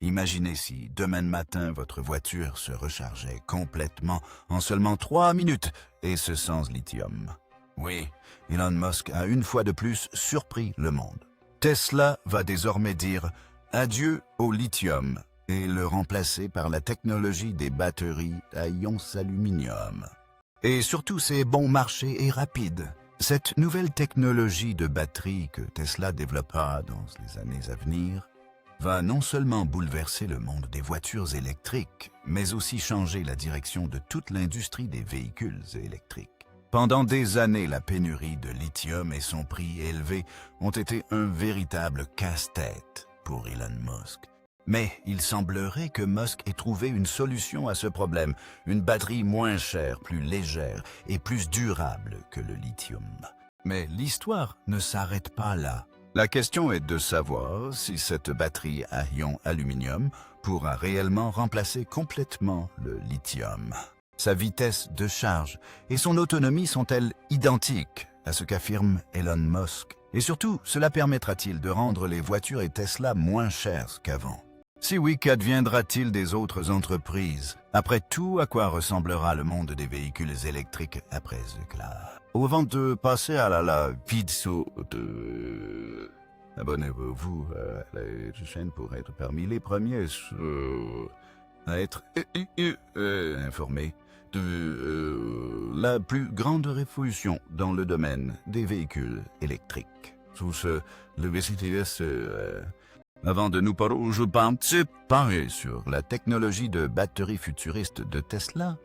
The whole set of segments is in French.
Imaginez si demain matin votre voiture se rechargeait complètement en seulement 3 minutes et ce sans lithium. Oui, Elon Musk a une fois de plus surpris le monde. Tesla va désormais dire adieu au lithium et le remplacer par la technologie des batteries à ions aluminium. Et surtout, c'est bon marché et rapide. Cette nouvelle technologie de batterie que Tesla développera dans les années à venir va non seulement bouleverser le monde des voitures électriques, mais aussi changer la direction de toute l'industrie des véhicules électriques. Pendant des années, la pénurie de lithium et son prix élevé ont été un véritable casse-tête pour Elon Musk. Mais il semblerait que Musk ait trouvé une solution à ce problème, une batterie moins chère, plus légère et plus durable que le lithium. Mais l'histoire ne s'arrête pas là. La question est de savoir si cette batterie à ion aluminium pourra réellement remplacer complètement le lithium. Sa vitesse de charge et son autonomie sont-elles identiques à ce qu'affirme Elon Musk? Et surtout, cela permettra-t-il de rendre les voitures et Tesla moins chères qu'avant? Si oui, qu'adviendra-t-il des autres entreprises? Après tout, à quoi ressemblera le monde des véhicules électriques après cela? Avant de passer à la vidéo abonnez-vous à la chaîne pour être parmi les premiers à être informés de la plus grande révolution dans le domaine des véhicules électriques. Sous ce, le VCTS, avant de nous parler, je parler sur la technologie de batterie futuriste de Tesla.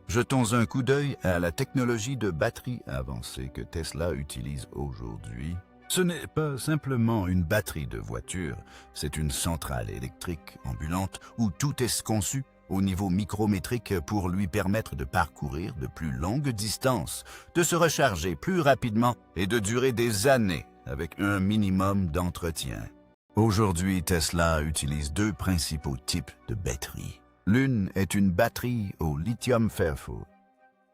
Jetons un coup d'œil à la technologie de batterie avancée que Tesla utilise aujourd'hui. Ce n'est pas simplement une batterie de voiture, c'est une centrale électrique ambulante où tout est conçu au niveau micrométrique pour lui permettre de parcourir de plus longues distances, de se recharger plus rapidement et de durer des années avec un minimum d'entretien. Aujourd'hui, Tesla utilise deux principaux types de batteries. L'une est une batterie au lithium fer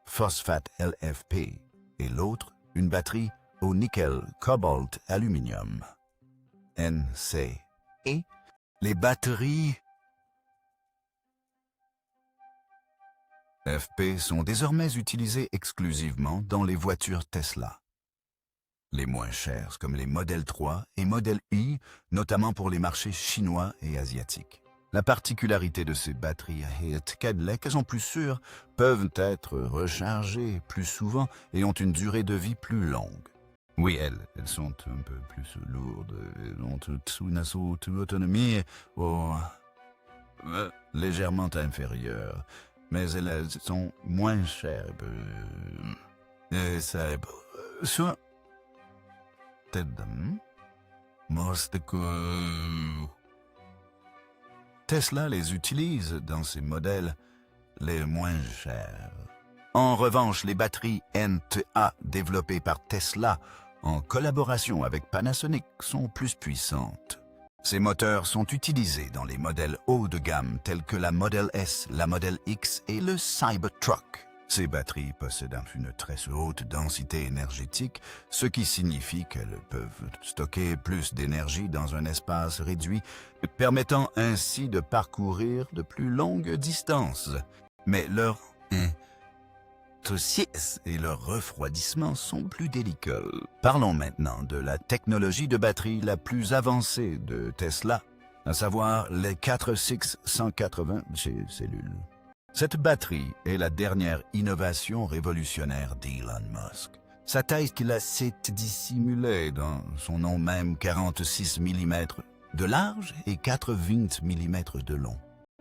phosphate LFP et l'autre, une batterie au nickel cobalt aluminium NC. Et les batteries FP sont désormais utilisées exclusivement dans les voitures Tesla. Les moins chères comme les Model 3 et Model I, notamment pour les marchés chinois et asiatiques. La particularité de ces batteries est qu'elles sont plus sûres, peuvent être rechargées plus souvent et ont une durée de vie plus longue. Oui, elles sont un peu plus lourdes, elles ont une autonomie légèrement inférieure, mais elles sont moins chères. Tesla les utilise dans ses modèles les moins chers. En revanche, les batteries NTA développées par Tesla en collaboration avec Panasonic sont plus puissantes. Ces moteurs sont utilisés dans les modèles haut de gamme tels que la Model S, la Model X et le Cybertruck. Ces batteries possèdent une très haute densité énergétique, ce qui signifie qu'elles peuvent stocker plus d'énergie dans un espace réduit, permettant ainsi de parcourir de plus longues distances. Mais leur et leur refroidissement sont plus délicats. Parlons maintenant de la technologie de batterie la plus avancée de Tesla, à savoir les 4680 cellules. Cette batterie est la dernière innovation révolutionnaire d'Elon Musk. Sa taille qu'il a dissimulée dans son nom même 46 mm de large et 80 mm de long.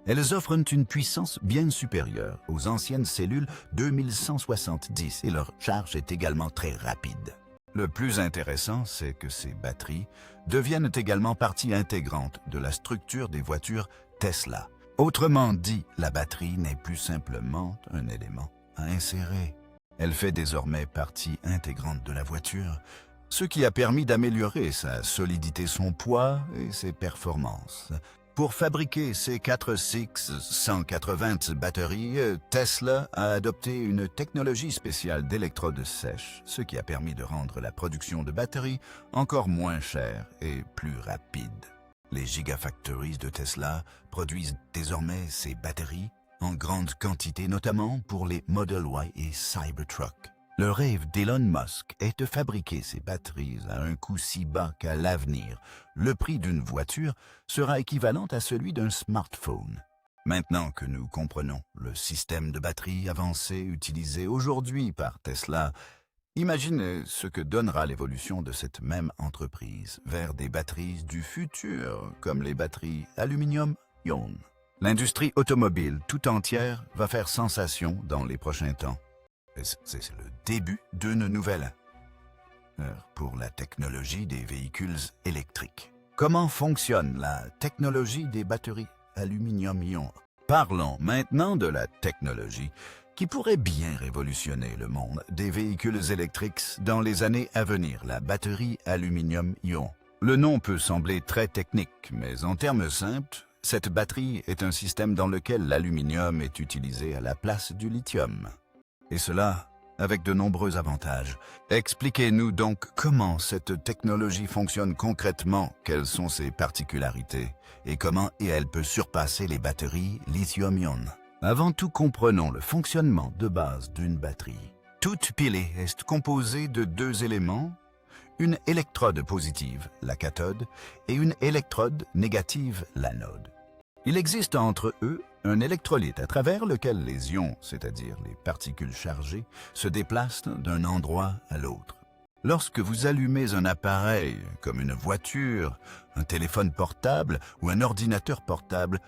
Elles offrent une puissance bien supérieure aux anciennes cellules 2170 et leur charge est également très rapide. Le plus intéressant, c'est que ces batteries deviennent également partie intégrante de la structure des voitures Tesla. Autrement dit, la batterie n'est plus simplement un élément à insérer. Elle fait désormais partie intégrante de la voiture, ce qui a permis d'améliorer sa solidité, son poids et ses performances. Pour fabriquer ces 4680 batteries, Tesla a adopté une technologie spéciale d'électrode sèche, ce qui a permis de rendre la production de batteries encore moins chère et plus rapide. Les gigafactories de Tesla produisent désormais ces batteries en grande quantité, notamment pour les Model Y et Cybertruck. Le rêve d'Elon Musk est de fabriquer ces batteries à un coût si bas qu'à l'avenir, le prix d'une voiture sera équivalent à celui d'un smartphone. Maintenant que nous comprenons le système de batterie avancé utilisé aujourd'hui par Tesla, imaginez ce que donnera l'évolution de cette même entreprise vers des batteries du futur, comme les batteries aluminium-ion. L'industrie automobile tout entière va faire sensation dans les prochains temps. C'est le début d'une nouvelle ère pour la technologie des véhicules électriques. Comment fonctionne la technologie des batteries aluminium-ion? Parlons maintenant de la technologie qui pourrait bien révolutionner le monde des véhicules électriques dans les années à venir, la batterie aluminium-ion. Le nom peut sembler très technique, mais en termes simples, cette batterie est un système dans lequel l'aluminium est utilisé à la place du lithium. Et cela avec de nombreux avantages. Expliquez-nous donc comment cette technologie fonctionne concrètement, quelles sont ses particularités, et comment elle peut surpasser les batteries lithium-ion. Avant tout, comprenons le fonctionnement de base d'une batterie. Toute pilée est composée de deux éléments, une électrode positive, la cathode, et une électrode négative, l'anode. Il existe entre eux un électrolyte à travers lequel les ions, c'est-à-dire les particules chargées, se déplacent d'un endroit à l'autre. Lorsque vous allumez un appareil, comme une voiture, un téléphone portable ou un ordinateur portable,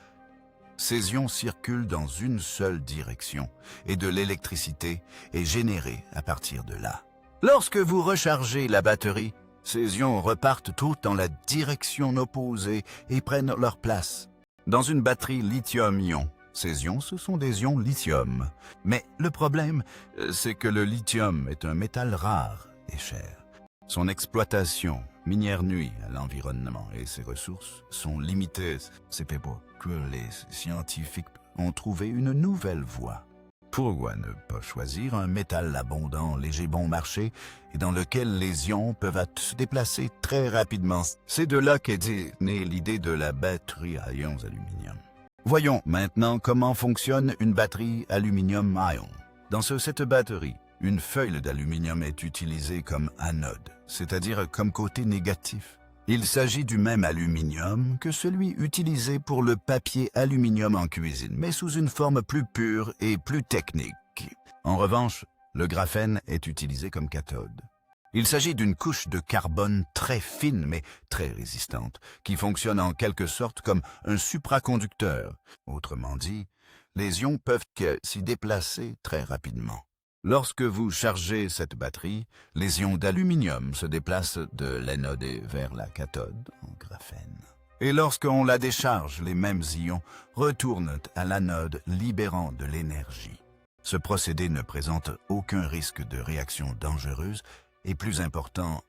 ces ions circulent dans une seule direction et de l'électricité est générée à partir de là. Lorsque vous rechargez la batterie, ces ions repartent tous dans la direction opposée et prennent leur place. Dans une batterie lithium-ion, ces ions, ce sont des ions lithium. Mais le problème, c'est que le lithium est un métal rare et cher. Son exploitation minière nuit à l'environnement et ses ressources sont limitées. C'est pour que les scientifiques ont trouvé une nouvelle voie. Pourquoi ne pas choisir un métal abondant, léger, bon marché et dans lequel les ions peuvent se déplacer très rapidement? C'est de là qu'est née l'idée de la batterie à ions aluminium. Voyons maintenant comment fonctionne une batterie aluminium-ion. Dans cette batterie, une feuille d'aluminium est utilisée comme anode, c'est-à-dire comme côté négatif. Il s'agit du même aluminium que celui utilisé pour le papier aluminium en cuisine, mais sous une forme plus pure et plus technique. En revanche, le graphène est utilisé comme cathode. Il s'agit d'une couche de carbone très fine mais très résistante, qui fonctionne en quelque sorte comme un supraconducteur. Autrement dit, les ions peuvent s'y déplacer très rapidement. Lorsque vous chargez cette batterie, les ions d'aluminium se déplacent de l'anode vers la cathode en graphène. Et lorsqu'on la décharge, les mêmes ions retournent à l'anode, libérant de l'énergie. Ce procédé ne présente aucun risque de réaction dangereuse et plus important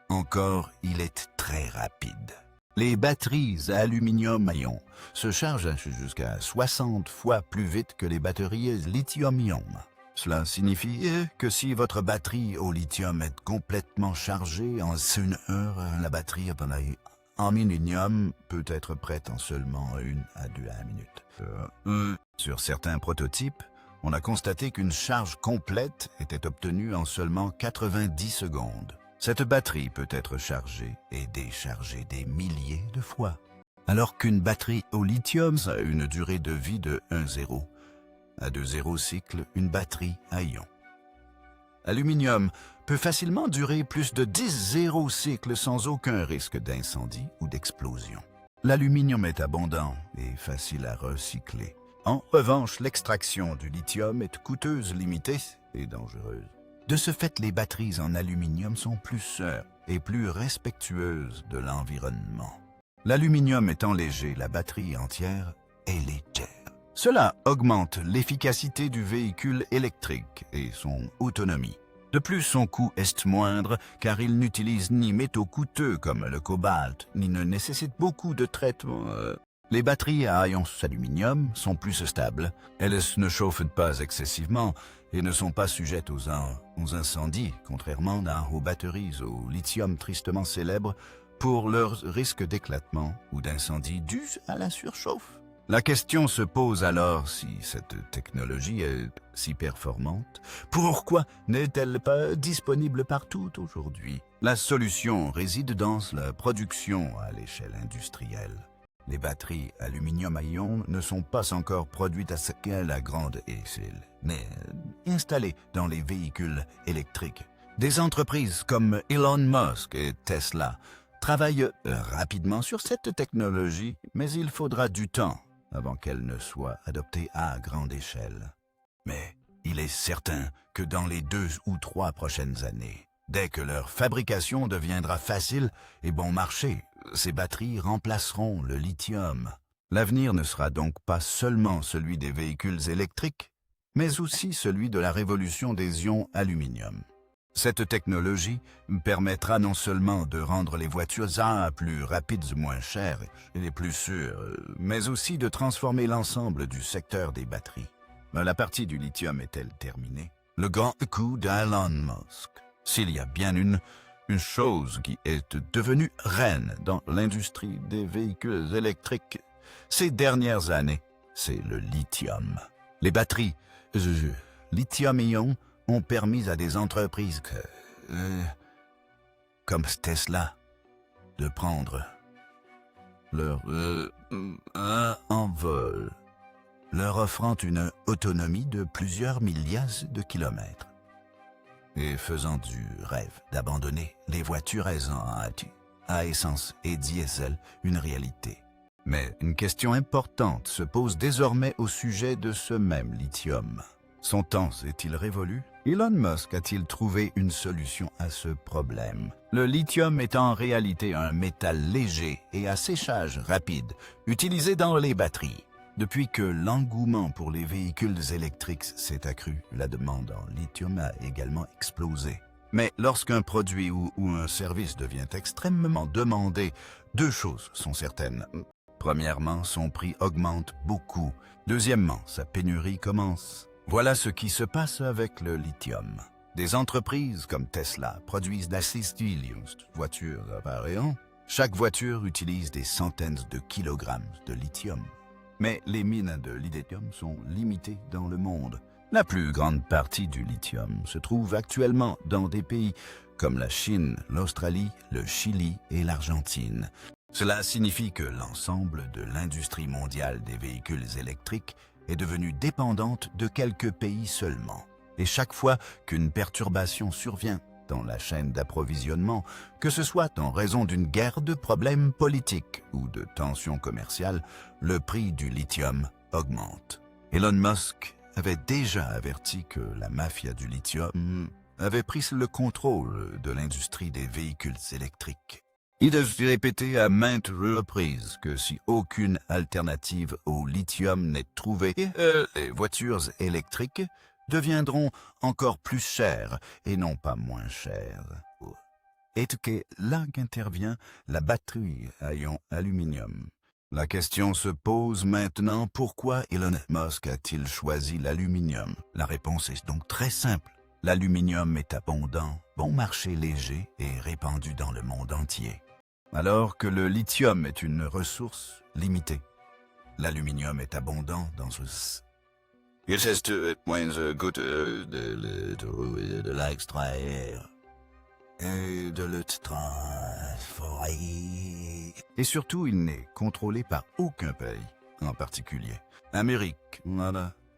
encore, il est très rapide. Les batteries à aluminium-ion se chargent jusqu'à 60 fois plus vite que les batteries lithium-ion. Cela signifie que si votre batterie au lithium est complètement chargée en 1 heure, la batterie en aluminium peut être prête en seulement 1 à 2 minutes. Sur certains prototypes, on a constaté qu'une charge complète était obtenue en seulement 90 secondes. Cette batterie peut être chargée et déchargée des milliers de fois, alors qu'une batterie au lithium a une durée de vie de 1,0 à 2,0 cycles, une batterie à ion. L'aluminium peut facilement durer plus de 10 cycles sans aucun risque d'incendie ou d'explosion. L'aluminium est abondant et facile à recycler. En revanche, l'extraction du lithium est coûteuse, limitée et dangereuse. De ce fait, les batteries en aluminium sont plus sûres et plus respectueuses de l'environnement. L'aluminium étant léger, la batterie entière est légère. Cela augmente l'efficacité du véhicule électrique et son autonomie. De plus, son coût est moindre car il n'utilise ni métaux coûteux comme le cobalt, ni ne nécessite beaucoup de traitement. Les batteries à ions aluminium sont plus stables. Elles ne chauffent pas excessivement et ne sont pas sujettes aux incendies, contrairement aux batteries au lithium tristement célèbres pour leur risque d'éclatement ou d'incendie dû à la surchauffe. La question se pose alors si cette technologie est si performante, pourquoi n'est-elle pas disponible partout aujourd'hui? La solution réside dans la production à l'échelle industrielle. Les batteries aluminium-ion ne sont pas encore produites à la grande échelle, mais installées dans les véhicules électriques. Des entreprises comme Elon Musk et Tesla travaillent rapidement sur cette technologie, mais il faudra du temps avant qu'elle ne soit adoptée à grande échelle. Mais il est certain que dans les 2 ou 3 prochaines années, dès que leur fabrication deviendra facile et bon marché, ces batteries remplaceront le lithium. L'avenir ne sera donc pas seulement celui des véhicules électriques, mais aussi celui de la révolution des ions aluminium. Cette technologie permettra non seulement de rendre les voitures plus rapides, moins chères et plus sûres, mais aussi de transformer l'ensemble du secteur des batteries. La partie du lithium est-elle terminée? Le grand coup d'Elon Musk. S'il y a bien une chose qui est devenue reine dans l'industrie des véhicules électriques ces dernières années, c'est le lithium. Les batteries lithium-ion ont permis à des entreprises comme Tesla de prendre leur envol, leur offrant une autonomie de plusieurs milliers de kilomètres et faisant du rêve d'abandonner les voitures à essence et diesel une réalité. Mais une question importante se pose désormais au sujet de ce même lithium. Son temps est-il révolu? Elon Musk a-t-il trouvé une solution à ce problème? Le lithium est en réalité un métal léger et à séchage rapide, utilisé dans les batteries. Depuis que l'engouement pour les véhicules électriques s'est accru, la demande en lithium a également explosé. Mais lorsqu'un produit ou un service devient extrêmement demandé, 2 choses sont certaines. Premièrement, son prix augmente beaucoup. Deuxièmement, sa pénurie commence. Voilà ce qui se passe avec le lithium. Des entreprises comme Tesla produisent des voitures appareillant. Chaque voiture utilise des centaines de kilogrammes de lithium. Mais les mines de lithium sont limitées dans le monde. La plus grande partie du lithium se trouve actuellement dans des pays comme la Chine, l'Australie, le Chili et l'Argentine. Cela signifie que l'ensemble de l'industrie mondiale des véhicules électriques est devenue dépendante de quelques pays seulement. Et chaque fois qu'une perturbation survient dans la chaîne d'approvisionnement, que ce soit en raison d'une guerre, de problèmes politiques ou de tensions commerciales, le prix du lithium augmente. Elon Musk avait déjà averti que la mafia du lithium avait pris le contrôle de l'industrie des véhicules électriques. Il a répété à maintes reprises que si aucune alternative au lithium n'est trouvée, les voitures électriques deviendront encore plus chères et non pas moins chères. Et que là qu'intervient la batterie à ion aluminium. La question se pose maintenant, pourquoi Elon Musk a-t-il choisi l'aluminium? La réponse est donc très simple. L'aluminium est abondant, bon marché léger et répandu dans le monde entier. Alors que le lithium est une ressource limitée. L'aluminium est abondant dans ce... Il est moins good de l'extraire et de le transformer. Et surtout, il n'est contrôlé par aucun pays, en particulier Amérique,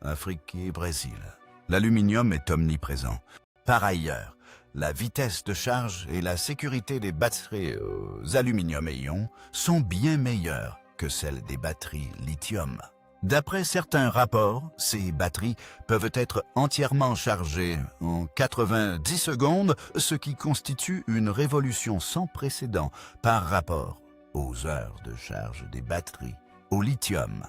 Afrique et Brésil. L'aluminium est omniprésent. Par ailleurs, la vitesse de charge et la sécurité des batteries aux aluminium-ion sont bien meilleures que celles des batteries lithium. D'après certains rapports, ces batteries peuvent être entièrement chargées en 90 secondes, ce qui constitue une révolution sans précédent par rapport aux heures de charge des batteries au lithium.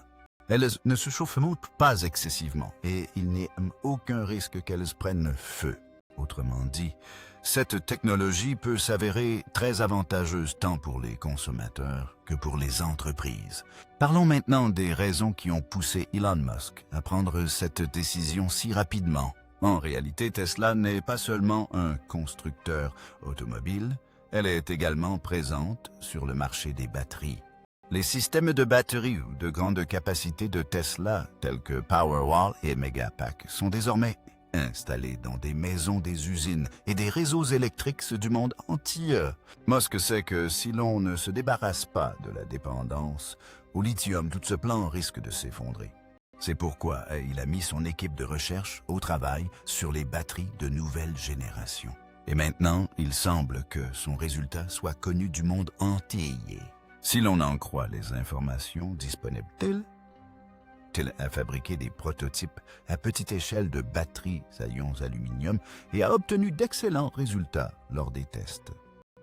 Elles ne se chauffent pas excessivement et il n'y a aucun risque qu'elles prennent feu. Autrement dit, cette technologie peut s'avérer très avantageuse tant pour les consommateurs que pour les entreprises. Parlons maintenant des raisons qui ont poussé Elon Musk à prendre cette décision si rapidement. En réalité, Tesla n'est pas seulement un constructeur automobile, Elle est également présente sur le marché des batteries. Les systèmes de batteries ou de grande capacité de Tesla, tels que Powerwall et Megapack, sont désormais installés dans des maisons des usines et des réseaux électriques du monde entier. Musk sait que si l'on ne se débarrasse pas de la dépendance au lithium, tout ce plan risque de s'effondrer. C'est pourquoi il a mis son équipe de recherche au travail sur les batteries de nouvelle génération. Et maintenant, il semble que son résultat soit connu du monde entier. Si l'on en croit les informations disponibles, il a fabriqué des prototypes à petite échelle de batteries à ions aluminium et a obtenu d'excellents résultats lors des tests.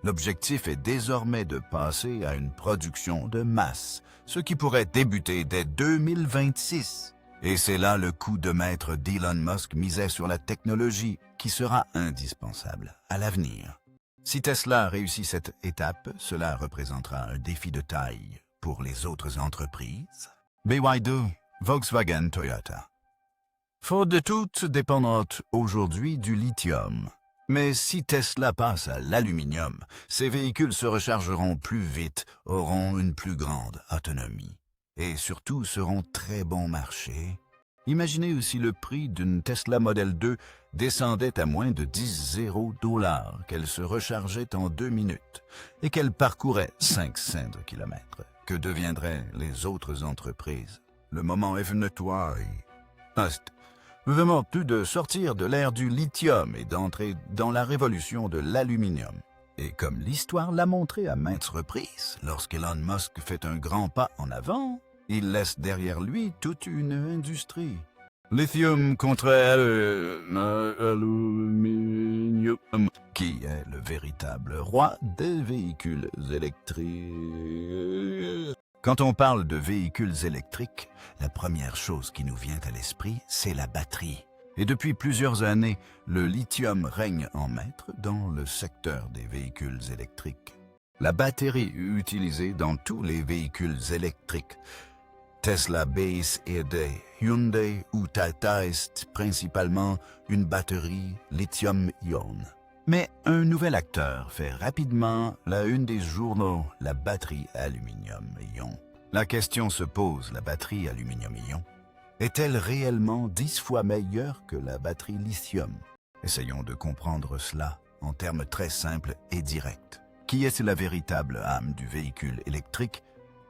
L'objectif est désormais de passer à une production de masse, ce qui pourrait débuter dès 2026. Et c'est là le coup de maître d'Elon Musk misait sur la technologie qui sera indispensable à l'avenir. Si Tesla réussit cette étape, cela représentera un défi de taille pour les autres entreprises. BYD, Volkswagen, Toyota. Ford de toutes dépendantes aujourd'hui du lithium. Mais si Tesla passe à l'aluminium, ces véhicules se rechargeront plus vite, auront une plus grande autonomie et surtout seront très bon marché. Imaginez aussi le prix d'une Tesla Model 2 descendait à moins de 10 $, qu'elle se rechargeait en 2 minutes et qu'elle parcourait 500 km. Que deviendraient les autres entreprises? Le moment est venu, toi. Vraiment plus de sortir de l'ère du lithium et d'entrer dans la révolution de l'aluminium. Et comme l'histoire l'a montré à maintes reprises, lorsqu'Elon Musk fait un grand pas en avant, il laisse derrière lui toute une industrie. Lithium contre aluminium, qui est le véritable roi des véhicules électriques. Quand on parle de véhicules électriques, la première chose qui nous vient à l'esprit, c'est la batterie. Et depuis plusieurs années, le lithium règne en maître dans le secteur des véhicules électriques. La batterie utilisée dans tous les véhicules électriques, Tesla base et des Hyundai ou Tata est principalement une batterie lithium-ion. Mais un nouvel acteur fait rapidement la une des journaux, la batterie aluminium-ion. La question se pose, la batterie aluminium-ion est-elle réellement 10 fois meilleure que la batterie lithium? Essayons de comprendre cela en termes très simples et directs. Qui est la véritable âme du véhicule électrique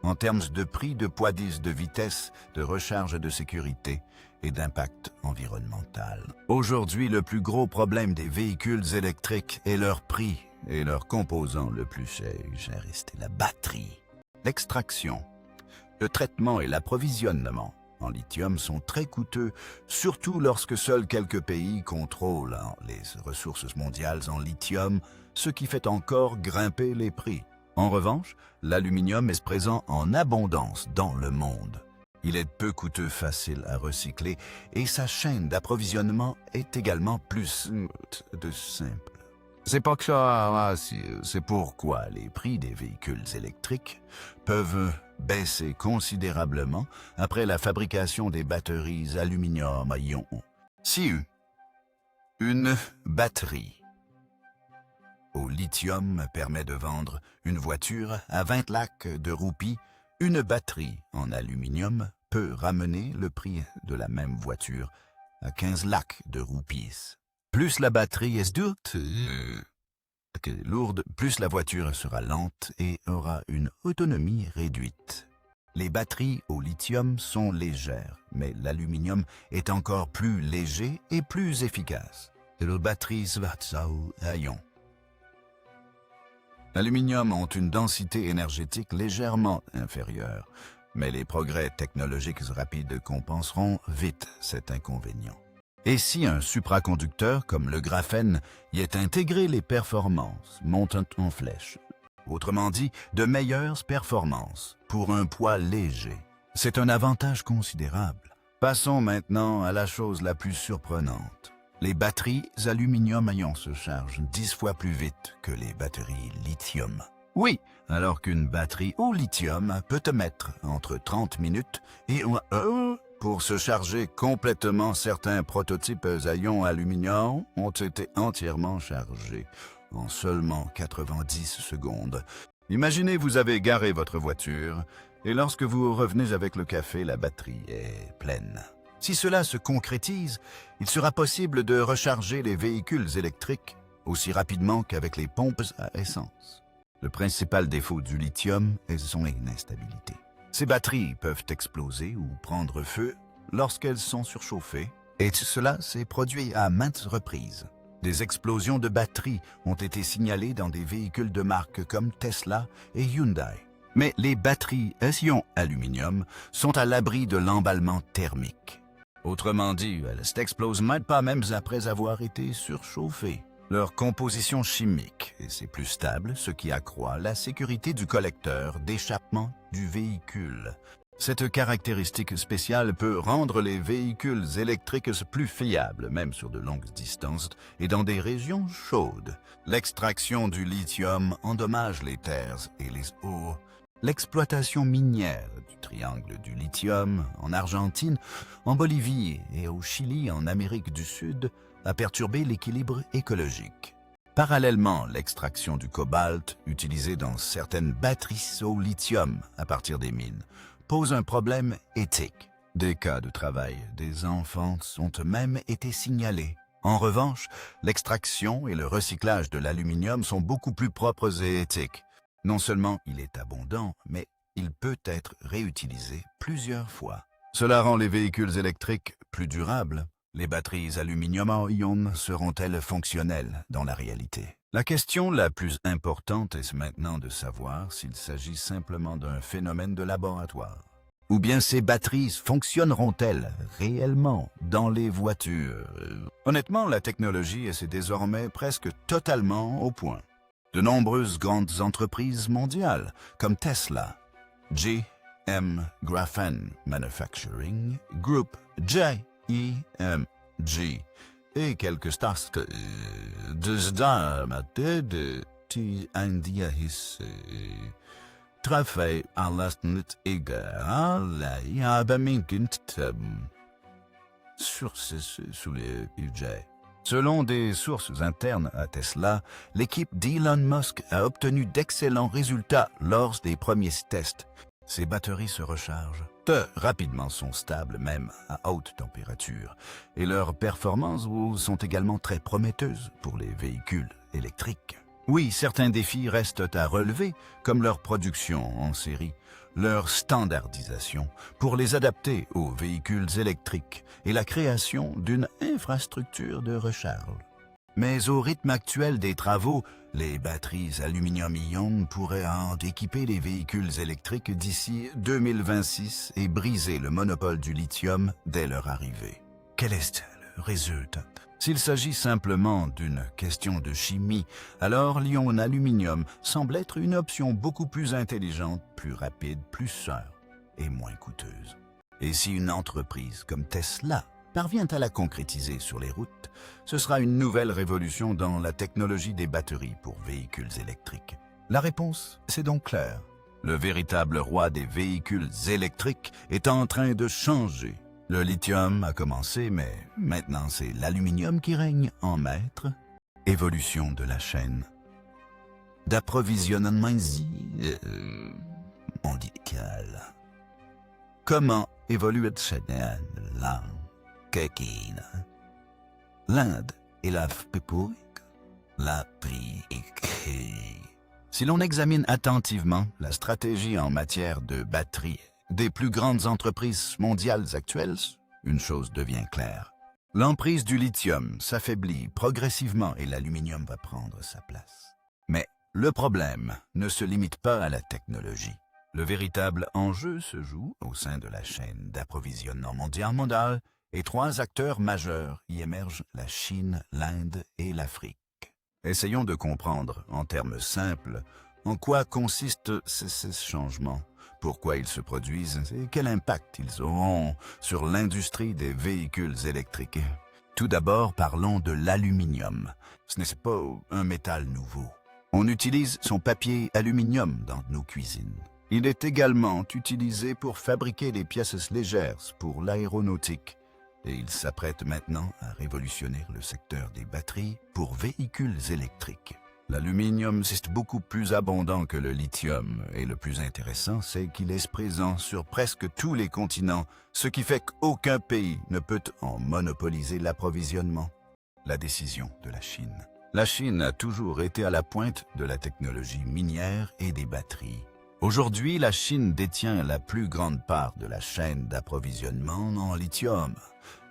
en termes de prix, de poids, de vitesse, de recharge, de sécurité et d'impact environnemental? Aujourd'hui, le plus gros problème des véhicules électriques est leur prix et leur composant le plus cher est la batterie. L'extraction, le traitement et l'approvisionnement en lithium sont très coûteux, surtout lorsque seuls quelques pays contrôlent les ressources mondiales en lithium, ce qui fait encore grimper les prix. En revanche, l'aluminium est présent en abondance dans le monde. Il est peu coûteux, facile à recycler et sa chaîne d'approvisionnement est également plus simple. C'est pourquoi les prix des véhicules électriques peuvent baisser considérablement après la fabrication des batteries aluminium à ion. Si une batterie au lithium permet de vendre une voiture à 20 lakhs de roupies, une batterie en aluminium peut ramener le prix de la même voiture à 15 lakhs de roupies. Plus la batterie est lourde, plus la voiture sera lente et aura une autonomie réduite. Les batteries au lithium sont légères, mais l'aluminium est encore plus léger et plus efficace. Les batteries à ion. L'aluminium ont une densité énergétique légèrement inférieure, mais les progrès technologiques rapides compenseront vite cet inconvénient. Et si un supraconducteur comme le graphène y est intégré, les performances montent en flèche. Autrement dit, de meilleures performances pour un poids léger. C'est un avantage considérable. Passons maintenant à la chose la plus surprenante. Les batteries aluminium-ion se chargent 10 fois plus vite que les batteries lithium. Oui, alors qu'une batterie au lithium peut te mettre entre 30 minutes et pour se charger complètement. Certains prototypes à ion aluminium ont été entièrement chargés en seulement 90 secondes. Imaginez vous avez garé votre voiture et lorsque vous revenez avec le café, la batterie est pleine. Si cela se concrétise, il sera possible de recharger les véhicules électriques aussi rapidement qu'avec les pompes à essence. Le principal défaut du lithium est son instabilité. Ces batteries peuvent exploser ou prendre feu lorsqu'elles sont surchauffées, et cela s'est produit à maintes reprises. Des explosions de batteries ont été signalées dans des véhicules de marques comme Tesla et Hyundai. Mais les batteries ion aluminium sont à l'abri de l'emballement thermique. Autrement dit, elles n'explosent même pas même après avoir été surchauffées. Leur composition chimique est plus stable, ce qui accroît la sécurité du collecteur d'échappement du véhicule. Cette caractéristique spéciale peut rendre les véhicules électriques plus fiables, même sur de longues distances et dans des régions chaudes. L'extraction du lithium endommage les terres et les eaux. L'exploitation minière du triangle du lithium en Argentine, en Bolivie et au Chili en Amérique du Sud a perturbé l'équilibre écologique. Parallèlement, l'extraction du cobalt, utilisé dans certaines batteries au lithium à partir des mines, pose un problème éthique. Des cas de travail des enfants ont même été signalés. En revanche, l'extraction et le recyclage de l'aluminium sont beaucoup plus propres et éthiques. Non seulement il est abondant, mais il peut être réutilisé plusieurs fois. Cela rend les véhicules électriques plus durables. Les batteries aluminium-ion seront-elles fonctionnelles dans la réalité? La question la plus importante est maintenant de savoir s'il s'agit simplement d'un phénomène de laboratoire. Ou bien ces batteries fonctionneront-elles réellement dans les voitures? Honnêtement, la technologie est désormais presque totalement au point. De nombreuses grandes entreprises mondiales, comme Tesla, GM Graphene Manufacturing Group, JEMG, et quelques startups travaillent à l'instant égal sur les budgets. Selon des sources internes à Tesla, l'équipe d'Elon Musk a obtenu d'excellents résultats lors des premiers tests. Ces batteries se rechargent rapidement, sont stables même à haute température, et leurs performances sont également très prometteuses pour les véhicules électriques. Oui, certains défis restent à relever, comme leur production en série, leur standardisation pour les adapter aux véhicules électriques et la création d'une infrastructure de recharge. Mais au rythme actuel des travaux, les batteries aluminium-ion pourraient en équiper les véhicules électriques d'ici 2026 et briser le monopole du lithium dès leur arrivée. Quel est le résultat? S'il s'agit simplement d'une question de chimie, alors l'ion aluminium semble être une option beaucoup plus intelligente, plus rapide, plus sûre et moins coûteuse. Et si une entreprise comme Tesla parvient à la concrétiser sur les routes, ce sera une nouvelle révolution dans la technologie des batteries pour véhicules électriques. La réponse, c'est donc clair. Le véritable roi des véhicules électriques est en train de changer. Le lithium a commencé, mais maintenant c'est l'aluminium qui règne en maître. Évolution de la chaîne d'approvisionnement mondial. Comment évolue cette chaîne l'Inde et la République, la prix. Si l'on examine attentivement la stratégie en matière de batterie des plus grandes entreprises mondiales actuelles, une chose devient claire. L'emprise du lithium s'affaiblit progressivement et l'aluminium va prendre sa place. Mais le problème ne se limite pas à la technologie. Le véritable enjeu se joue au sein de la chaîne d'approvisionnement mondial et trois acteurs majeurs y émergent: la Chine, l'Inde et l'Afrique. Essayons de comprendre, en termes simples, en quoi consistent ces changements, pourquoi ils se produisent et quel impact ils auront sur l'industrie des véhicules électriques. Tout d'abord, parlons de l'aluminium. Ce n'est pas un métal nouveau. On utilise son papier aluminium dans nos cuisines. Il est également utilisé pour fabriquer des pièces légères pour l'aéronautique. Et il s'apprête maintenant à révolutionner le secteur des batteries pour véhicules électriques. L'aluminium, c'est beaucoup plus abondant que le lithium, et le plus intéressant, c'est qu'il est présent sur presque tous les continents, ce qui fait qu'aucun pays ne peut en monopoliser l'approvisionnement. La décision de la Chine. La Chine a toujours été à la pointe de la technologie minière et des batteries. Aujourd'hui, la Chine détient la plus grande part de la chaîne d'approvisionnement en lithium,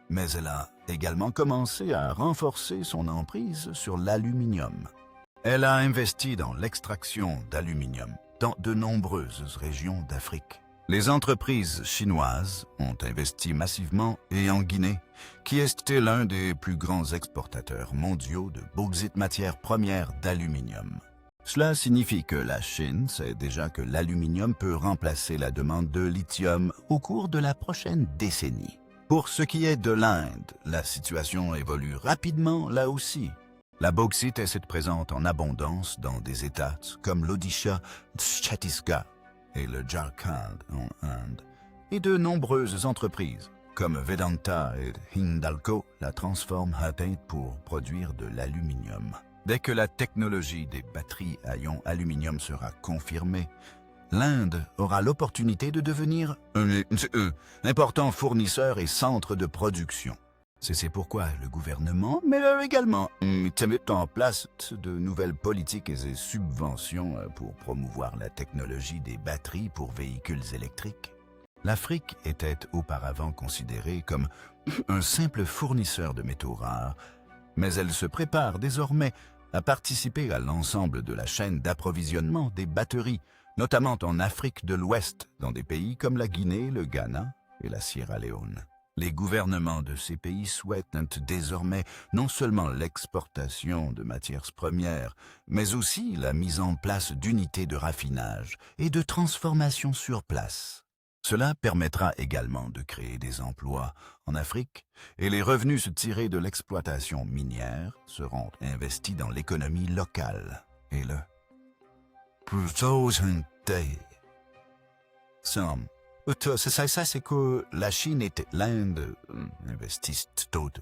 mais elle a également commencé à renforcer son emprise sur l'aluminium. Elle a investi dans l'extraction d'aluminium dans de nombreuses régions d'Afrique. Les entreprises chinoises ont investi massivement et en Guinée, qui est l'un des plus grands exportateurs mondiaux de bauxite matière première d'aluminium. Cela signifie que la Chine sait déjà que l'aluminium peut remplacer la demande de lithium au cours de la prochaine décennie. Pour ce qui est de l'Inde, la situation évolue rapidement là aussi. La bauxite est présente en abondance dans des États comme l'Odisha, Chhattisgarh et le Jharkhand en Inde, et de nombreuses entreprises comme Vedanta et Hindalco la transforment à teinte pour produire de l'aluminium. Dès que la technologie des batteries à ion aluminium sera confirmée, l'Inde aura l'opportunité de devenir un important fournisseur et centre de production. C'est pourquoi le gouvernement met également met en place de nouvelles politiques et subventions pour promouvoir la technologie des batteries pour véhicules électriques. L'Afrique était auparavant considérée comme un simple fournisseur de métaux rares, mais elle se prépare désormais à participer à l'ensemble de la chaîne d'approvisionnement des batteries, notamment en Afrique de l'Ouest, dans des pays comme la Guinée, le Ghana et la Sierra Leone. Les gouvernements de ces pays souhaitent désormais non seulement l'exportation de matières premières, mais aussi la mise en place d'unités de raffinage et de transformation sur place. Cela permettra également de créer des emplois en Afrique et les revenus tirés de l'exploitation minière seront investis dans l'économie locale. Et le c'est ça, c'est que la Chine et l'Inde investissent toutes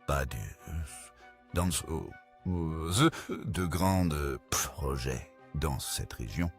pas dans de grands projets dans cette région.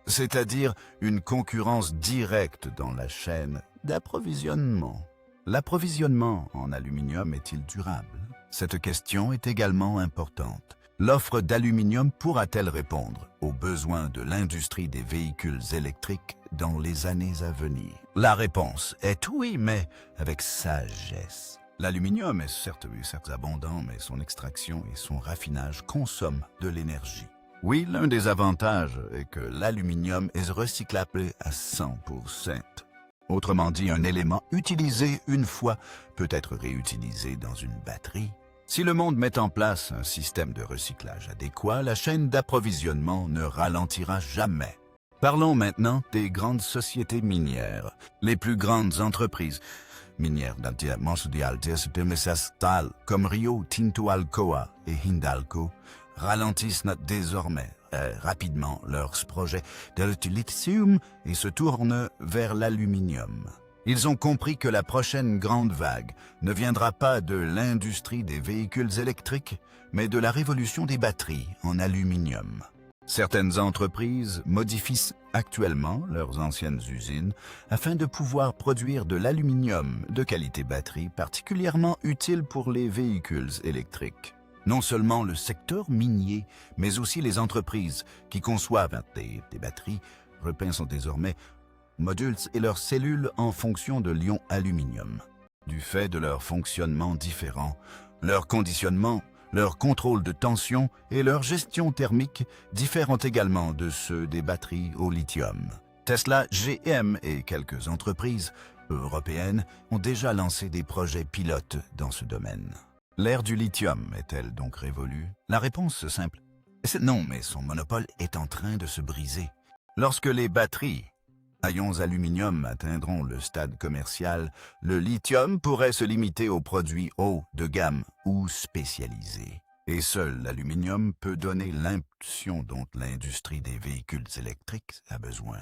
C'est-à-dire une concurrence directe dans la chaîne d'approvisionnement. L'approvisionnement en aluminium est-il durable? Cette question est également importante. L'offre d'aluminium pourra-t-elle répondre aux besoins de l'industrie des véhicules électriques dans les années à venir? La réponse est oui, mais avec sagesse. L'aluminium est certes abondant, mais son extraction et son raffinage consomment de l'énergie. Oui, l'un des avantages est que l'aluminium est recyclable à 100%. Autrement dit, un élément utilisé une fois peut être réutilisé dans une batterie. Si le monde met en place un système de recyclage adéquat, la chaîne d'approvisionnement ne ralentira jamais. Parlons maintenant des grandes sociétés minières. Les plus grandes entreprises minières mondiales comme Rio Tinto Alcoa et Hindalco ralentissent désormais rapidement leurs projets de lithium et se tournent vers l'aluminium. Ils ont compris que la prochaine grande vague ne viendra pas de l'industrie des véhicules électriques, mais de la révolution des batteries en aluminium. Certaines entreprises modifient actuellement leurs anciennes usines afin de pouvoir produire de l'aluminium de qualité batterie particulièrement utile pour les véhicules électriques. Non seulement le secteur minier, mais aussi les entreprises qui conçoivent des batteries repensent désormais modules et leurs cellules en fonction de l'ion aluminium. Du fait de leur fonctionnement différent, leur conditionnement, leur contrôle de tension et leur gestion thermique diffèrent également de ceux des batteries au lithium. Tesla, GM et quelques entreprises européennes ont déjà lancé des projets pilotes dans ce domaine. L'ère du lithium est-elle donc révolue? La réponse simple est non, mais son monopole est en train de se briser. Lorsque les batteries à ions aluminium atteindront le stade commercial, le lithium pourrait se limiter aux produits haut de gamme ou spécialisés. Et seul l'aluminium peut donner l'impulsion dont l'industrie des véhicules électriques a besoin.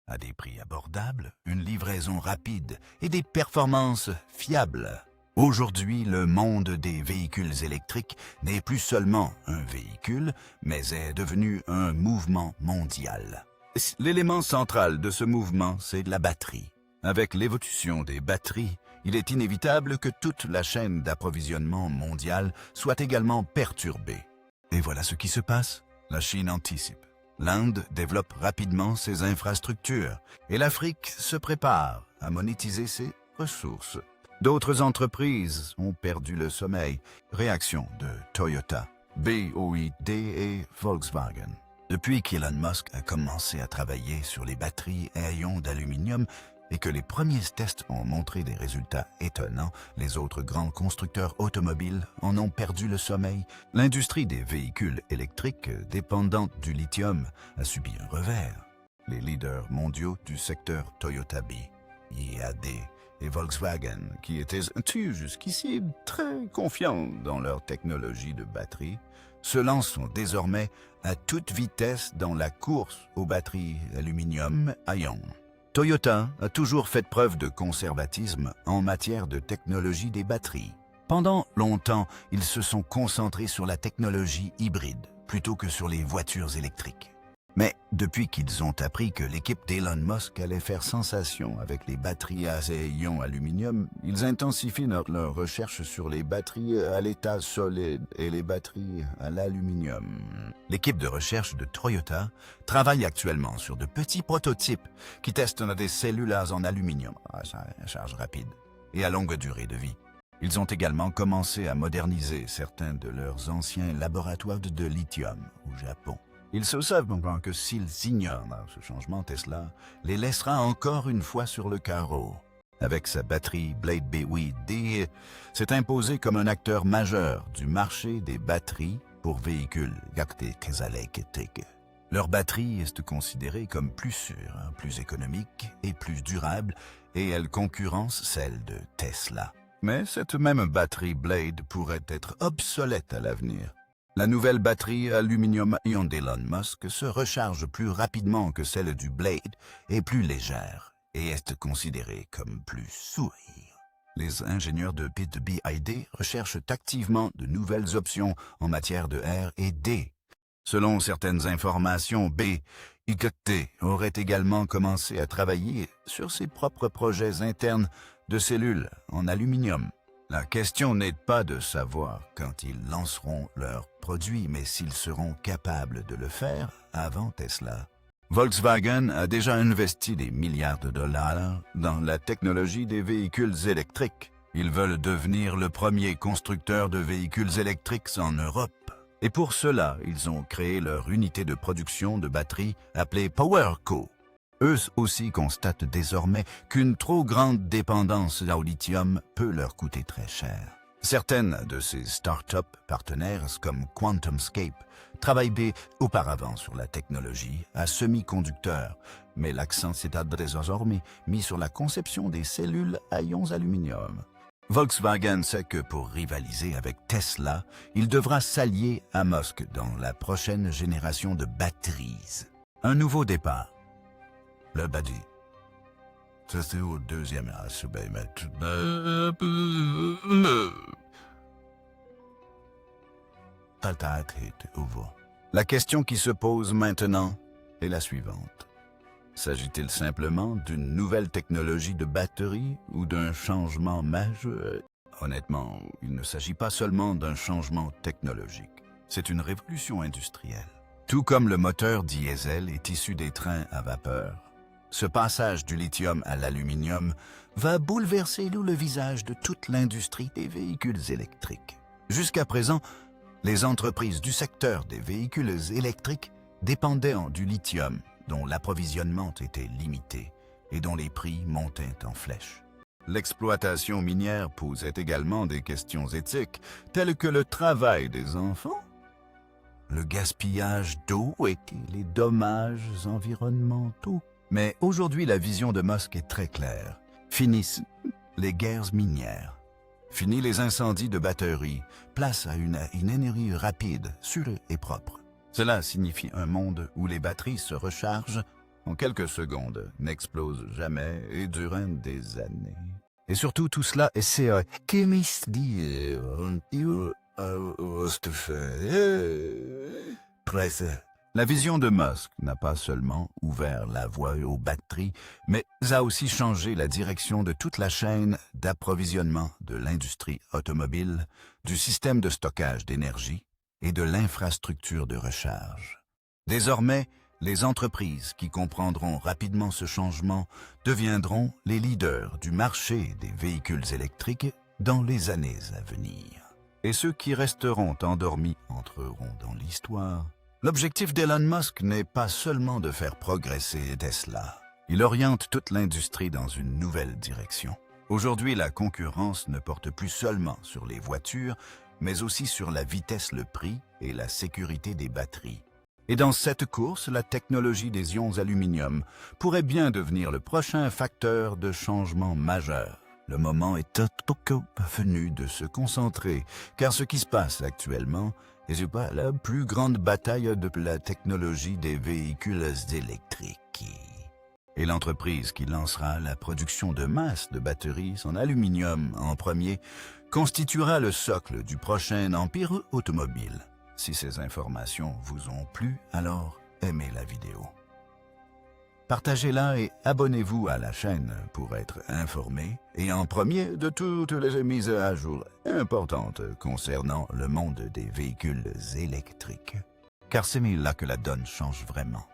À des prix abordables, une livraison rapide et des performances fiables. Aujourd'hui, le monde des véhicules électriques n'est plus seulement un véhicule, mais est devenu un mouvement mondial. L'élément central de ce mouvement, c'est la batterie. Avec l'évolution des batteries, il est inévitable que toute la chaîne d'approvisionnement mondiale soit également perturbée. Et voilà ce qui se passe. La Chine anticipe. L'Inde développe rapidement ses infrastructures et l'Afrique se prépare à monétiser ses ressources. D'autres entreprises ont perdu le sommeil. Réaction de Toyota, BYD et Volkswagen. Depuis qu'Elon Musk a commencé à travailler sur les batteries à ion d'aluminium et que les premiers tests ont montré des résultats étonnants, les autres grands constructeurs automobiles en ont perdu le sommeil. L'industrie des véhicules électriques dépendante du lithium a subi un revers. Les leaders mondiaux du secteur Toyota BYD et Volkswagen, qui étaient jusqu'ici très confiants dans leur technologie de batterie, se lancent désormais à toute vitesse dans la course aux batteries aluminium à ion. Toyota a toujours fait preuve de conservatisme en matière de technologie des batteries. Pendant longtemps, ils se sont concentrés sur la technologie hybride plutôt que sur les voitures électriques. Mais depuis qu'ils ont appris que l'équipe d'Elon Musk allait faire sensation avec les batteries à ion aluminium, ils intensifient leur recherche sur les batteries à l'état solide et les batteries à l'aluminium. L'équipe de recherche de Toyota travaille actuellement sur de petits prototypes qui testent des cellules en aluminium à charge rapide et à longue durée de vie. Ils ont également commencé à moderniser certains de leurs anciens laboratoires de lithium au Japon. Ils se savent que s'ils ignorent ce changement, Tesla les laissera encore une fois sur le carreau. Avec sa batterie Blade BYD, s'est imposé comme un acteur majeur du marché des batteries pour véhicules électriques. Leur batterie est considérée comme plus sûre, plus économique et plus durable, et elle concurrence celle de Tesla. Mais cette même batterie Blade pourrait être obsolète à l'avenir. La nouvelle batterie aluminium-ion d'Elon Musk se recharge plus rapidement que celle du Blade et plus légère, et est considérée comme plus sûre. Les ingénieurs de BYD recherchent activement de nouvelles options en matière de R&D. Selon certaines informations, BYD aurait également commencé à travailler sur ses propres projets internes de cellules en aluminium. La question n'est pas de savoir quand ils lanceront leurs produits, mais s'ils seront capables de le faire avant Tesla. Volkswagen a déjà investi des milliards de dollars dans la technologie des véhicules électriques. Ils veulent devenir le premier constructeur de véhicules électriques en Europe. Et pour cela, ils ont créé leur unité de production de batteries appelée PowerCo. Eux aussi constatent désormais qu'une trop grande dépendance au lithium peut leur coûter très cher. Certaines de ces start-up partenaires, comme QuantumScape, travaillaient auparavant sur la technologie à semi-conducteurs, mais l'accent s'est désormais mis sur la conception des cellules à ions aluminium. Volkswagen sait que pour rivaliser avec Tesla, il devra s'allier à Musk dans la prochaine génération de batteries. Un nouveau départ. Le badi. Ça c'est au deuxième aspect, mais la question qui se pose maintenant est la suivante. S'agit-il simplement d'une nouvelle technologie de batterie ou d'un changement majeur? Honnêtement, il ne s'agit pas seulement d'un changement technologique. C'est une révolution industrielle. Tout comme le moteur diesel est issu des trains à vapeur, ce passage du lithium à l'aluminium va bouleverser le visage de toute l'industrie des véhicules électriques. Jusqu'à présent, les entreprises du secteur des véhicules électriques dépendaient du lithium, dont l'approvisionnement était limité et dont les prix montaient en flèche. L'exploitation minière posait également des questions éthiques, telles que le travail des enfants, le gaspillage d'eau et les dommages environnementaux. Mais aujourd'hui, la vision de Musk est très claire. Finissent les guerres minières. Fini les incendies de batteries. Place à une énergie rapide, sûre et propre. Cela signifie un monde où les batteries se rechargent en quelques secondes, n'explosent jamais et durent des années. Et surtout, tout cela est La vision de Musk n'a pas seulement ouvert la voie aux batteries, mais a aussi changé la direction de toute la chaîne d'approvisionnement de l'industrie automobile, du système de stockage d'énergie et de l'infrastructure de recharge. Désormais, les entreprises qui comprendront rapidement ce changement deviendront les leaders du marché des véhicules électriques dans les années à venir. Et ceux qui resteront endormis entreront dans l'histoire. L'objectif d'Elon Musk n'est pas seulement de faire progresser Tesla. Il oriente toute l'industrie dans une nouvelle direction. Aujourd'hui, la concurrence ne porte plus seulement sur les voitures, mais aussi sur la vitesse, le prix et la sécurité des batteries. Et dans cette course, la technologie des ions aluminium pourrait bien devenir le prochain facteur de changement majeur. Le moment est venu de se concentrer, car ce qui se passe actuellement est la plus grande bataille de la technologie des véhicules électriques. Et l'entreprise qui lancera la production de masse de batteries en aluminium en premier constituera le socle du prochain empire automobile. Si ces informations vous ont plu, alors aimez la vidéo. Partagez-la et abonnez-vous à la chaîne pour être informé et en premier de toutes les mises à jour importantes concernant le monde des véhicules électriques. Car c'est là que la donne change vraiment.